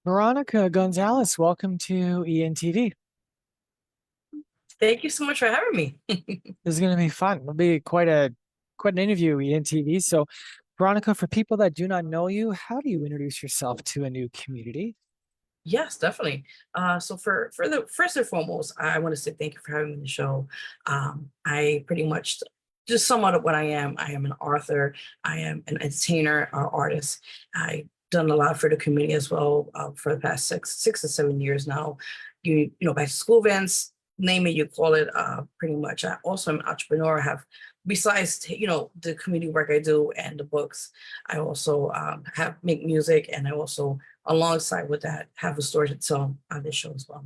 Veronica Gonzalez, welcome to ENTV. Thank you so much for having me. This is going to be fun. It'll be quite an interview, ENTV. So, Veronica, for people that do not know you, how do you introduce yourself to a new community? Yes, definitely. So for the first and foremost, I want to say thank you for having me on the show. I pretty much just sum up what I am. I am an author. I am an entertainer, artist. I've done a lot for the community as well for the past six to 7 years now. By school events, name it, you call it. Pretty much. I also am an entrepreneur. I have besides the community work I do and the books, I also have make music, and I also alongside with that have a story to tell on this show as well.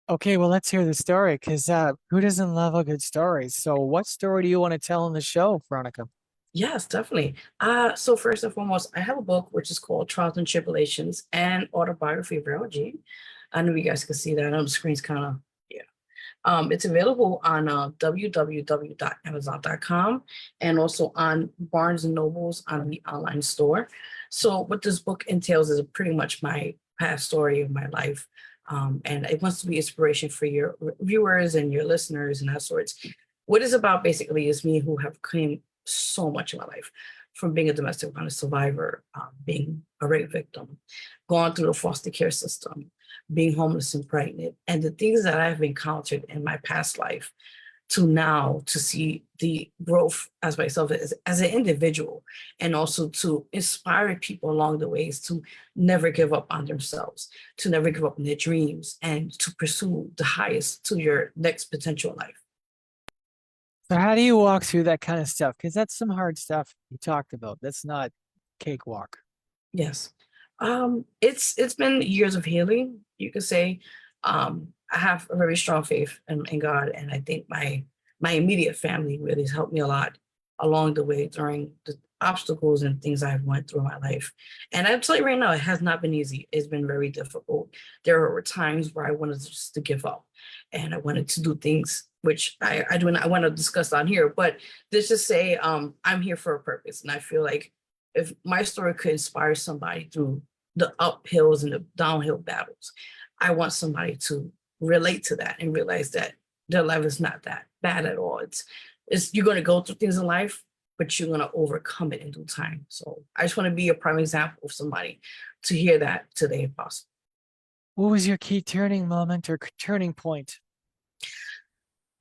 Okay, well, let's hear the story because who doesn't love a good story? So, what story do you want to tell on the show, Veronica? Yes, definitely. So first and foremost, I have a book which is called Trials and Tribulations and Autobiography of Vero G. I know you guys can see that on the screen's kind of, yeah. It's available on www.amazon.com and also on Barnes and Nobles on the online store. So what this book entails is pretty much my past story of my life. And it wants to be inspiration for your viewers and your listeners and that sorts. What it's about basically is me who have came so much in my life from being a domestic violence survivor, being a rape victim, going through the foster care system, being homeless and pregnant, and the things that I've encountered in my past life to now to see the growth as myself as an individual, and also to inspire people along the ways to never give up on themselves, to never give up on their dreams, and to pursue the highest to your next potential life. So, how do you walk through that kind of stuff? Because that's some hard stuff you talked about. That's not cakewalk. Yes. It's been years of healing, you could say. I have a very strong faith in God, and I think my immediate family really has helped me a lot along the way during the obstacles and things I've went through in my life. And I'll tell you right now, it has not been easy. It's been very difficult. There were times where I wanted just to give up, and I wanted to do things which I do not I want to discuss on here. But let's just say I'm here for a purpose, and I feel like if my story could inspire somebody through the uphills and the downhill battles, I want somebody to relate to that and realize that their life is not that bad at all. It's you're going to go through things in life, but you're going to overcome it in due time. So I just want to be a prime example of somebody to hear that today if possible. What was your key turning moment or turning point?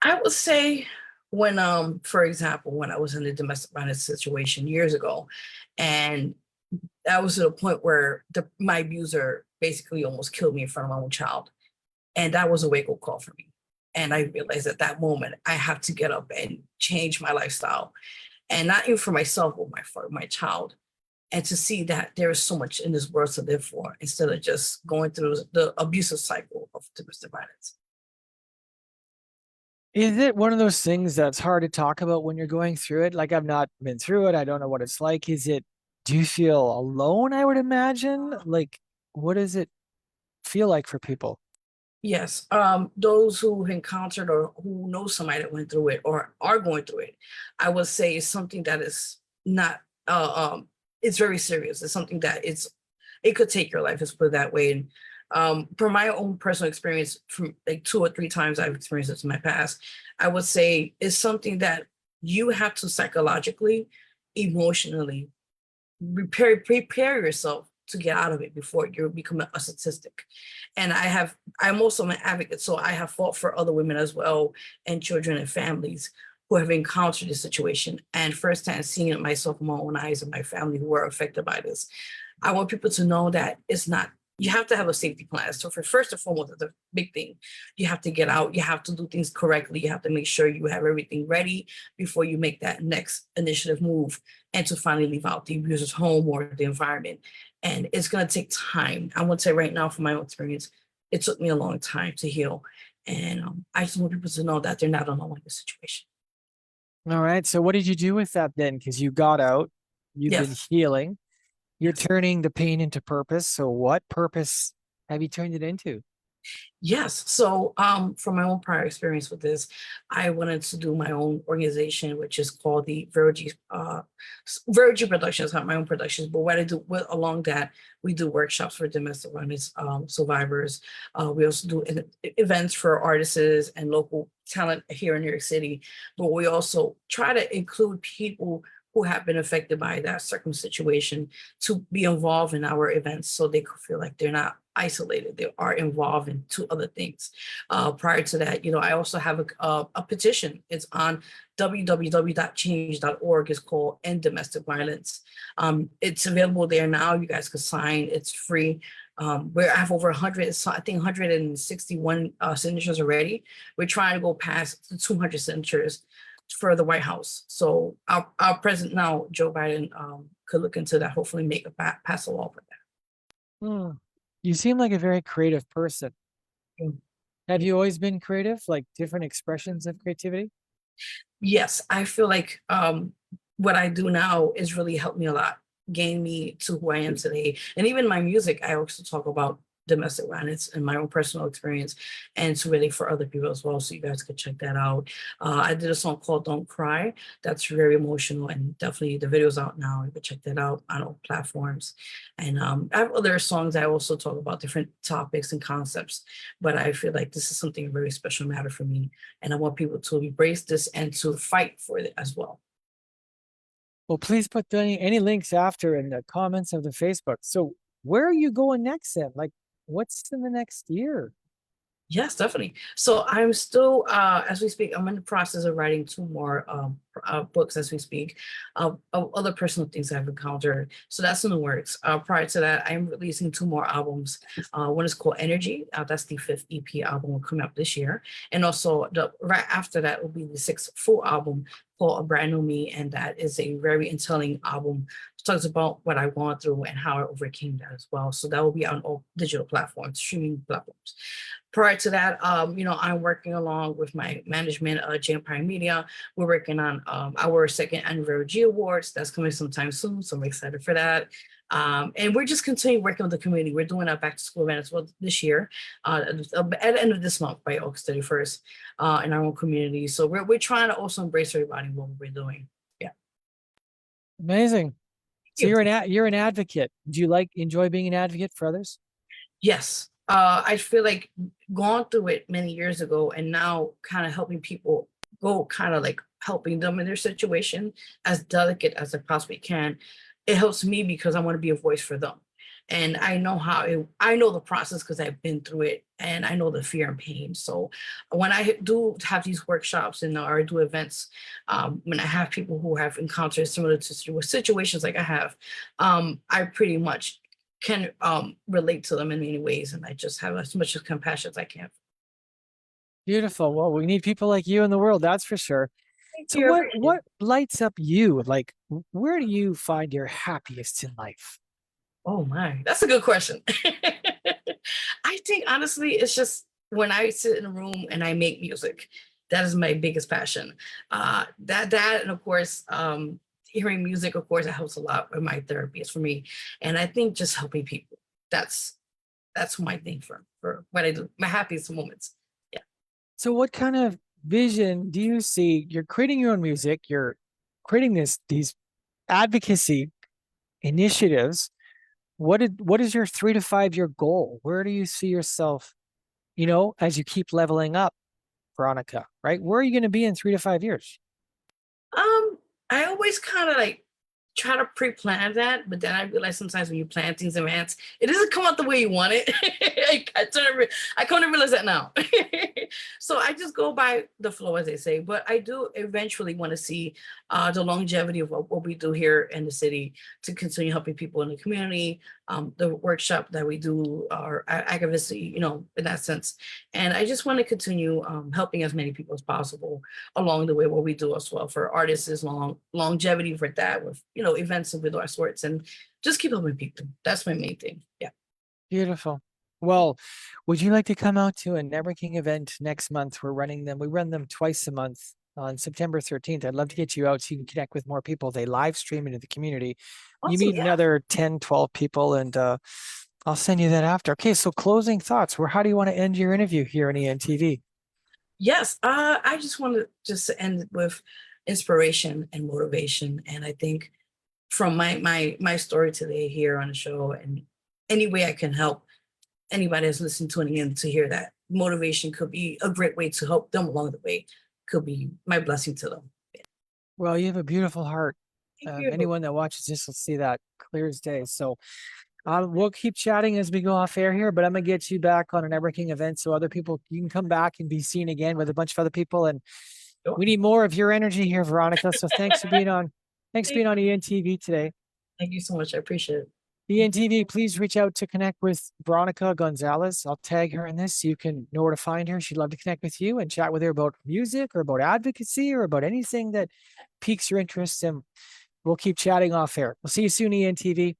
I would say when, for example, when I was in a domestic violence situation years ago, and that was to the point where my abuser basically almost killed me in front of my own child. And that was a wake up call for me. And I realized at that moment, I have to get up and change my lifestyle. And not even for myself, but for my child. And to see that there is so much in this world to live for instead of just going through the abusive cycle of domestic violence. Is it one of those things that's hard to talk about when you're going through it? Like, I've not been through it. I don't know what it's like. Do you feel alone? I would imagine. Like, what does it feel like for people? Yes, those who encountered or who know somebody that went through it or are going through it, I would say is something that is not. It's very serious. It's something that it could take your life. Let's put it that way. And from my own personal experience, from like two or three times I've experienced this in my past, I would say it's something that you have to psychologically, emotionally prepare yourself to get out of it before you become a statistic. And I'm also an advocate, so I have fought for other women as well, and children and families who have encountered this situation, and firsthand seeing it myself in my own eyes and my family who were affected by this. I want people to know that it's not, you have to have a safety plan. So for first and foremost, it's a big thing. You have to get out, you have to do things correctly, you have to make sure you have everything ready before you make that next initiative move and to finally leave out the abuser's home or the environment. And it's going to take time. I would say right now, from my own experience, it took me a long time to heal. And I just want people to know that they're not alone in this situation. All right. So, what did you do with that then? Because you got out, you've been Yes. healing, you're Yes. turning the pain into purpose. So, what purpose have you turned it into? Yes. So, from my own prior experience with this, I wanted to do my own organization, which is called the Vergy Productions, not my own productions. But what I do along that, we do workshops for domestic violence survivors. We also do events for artists and local talent here in New York City. But we also try to include people who have been affected by that circum situation to be involved in our events so they could feel like they're not isolated. They are involved in two other things. Prior to that, I also have a petition. It's on www.change.org. It's called End Domestic Violence. It's available there now. You guys can sign. It's free. I have over 100, I think 161 signatures already. We're trying to go past the 200 signatures for the White House. So our president now, Joe Biden, could look into that, hopefully make pass a law for that. Hmm. You seem like a very creative person. Mm. Have you always been creative, like different expressions of creativity? Yes, I feel like what I do now is really helped me a lot, gain me to who I am today. And even my music, I also talk about domestic violence and my own personal experience, and it's really for other people as well. So you guys could check that out. I did a song called Don't Cry. That's very emotional, and definitely the video's out now. You can check that out on all platforms. And I have other songs. I also talk about different topics and concepts, but I feel like this is something very special matter for me. And I want people to embrace this and to fight for it as well. Well, please put any links after in the comments of the Facebook. So where are you going next then? Like, what's in the next year? Yes, definitely. So I'm still, as we speak, I'm in the process of writing two more books as we speak, of other personal things I've encountered. So that's in the works. Prior to that, I'm releasing two more albums. One is called Energy. That's the 5th EP album will come out this year. And also right after that will be the 6th full album called A Brand New Me. And that is a very telling album. It talks about what I gone through and how I overcame that as well. So that will be on all digital platforms, streaming platforms. Prior to that, I'm working along with my management, Empire Media. We're working on our second anniversary G Awards. That's coming sometime soon, so I'm excited for that. And we're just continuing working with the community. We're doing our back to school event as well this year, at the end of this month by August 31st, in our own community. So we're trying to also embrace everybody in what we're doing. Yeah. Amazing. So you're an advocate. Do you enjoy being an advocate for others? Yes. I feel like gone through it many years ago, and now kind of helping people go, kind of like helping them in their situation as delicate as I possibly can. It helps me because I want to be a voice for them. And I know I know the process because I've been through it, and I know the fear and pain. So when I do have these workshops and or do events, when I have people who have encountered similar to situations like I have, I pretty much can relate to them in many ways, and I just have as much compassion as I can. Beautiful. Well, we need people like you in the world, that's for sure. Thank So you. what lights up you? Like, where do you find your happiest in life? Oh my, that's a good question. I think honestly, it's just when I sit in a room and I make music, that is my biggest passion. That and of course, hearing music, of course, it helps a lot with my therapy. It's for me, and I think just helping people. That's my thing for what I do. My happiest moments. Yeah. So what kind of vision do you see? You're creating your own music, you're creating these advocacy initiatives. What is your 3 to 5 year goal? Where do you see yourself, as you keep leveling up, Veronica, right? Where are you going to be in 3 to 5 years? I always kind of like try to pre-plan that, but then I realize sometimes when you plan things in advance, it doesn't come out the way you want it. I come to realize that now. So I just go by the flow, as they say. But I do eventually want to see the longevity of what we do here in the city to continue helping people in the community. The workshop that we do, our activism, in that sense. And I just want to continue helping as many people as possible along the way, what we do as well for artists is longevity for that with, events and with our sorts, and just keep helping people. That's my main thing. Yeah. Beautiful. Well, would you like to come out to a networking event next month? We run them twice a month on September 13th. I'd love to get you out so you can connect with more people. They live stream into the community. You Awesome. meet Yeah. another 10, 12 people, and I'll send you that after. Okay, so closing thoughts. How do you want to end your interview here on ENTV? Yes, I just want to just end with inspiration and motivation. And I think from my story today here on the show, and any way I can help anybody that's listening tuning in to hear that motivation could be a great way to help them along the way, could be my blessing to them. Well, you have a beautiful heart. Thank you. Anyone that watches this will see that clear as day. So we'll keep chatting as we go off air here, but I'm gonna get you back on a networking event so other people you can come back and be seen again with a bunch of other people. And Sure. we need more of your energy here, Veronica. So thanks for being on. Thanks for Thank being on ENTV today. you so much. I appreciate it. ENTV, please reach out to connect with Veronica Gonzalez. I'll tag her in this so you can know where to find her. She'd love to connect with you and chat with her about music or about advocacy or about anything that piques your interest. And we'll keep chatting off air. We'll see you soon, ENTV.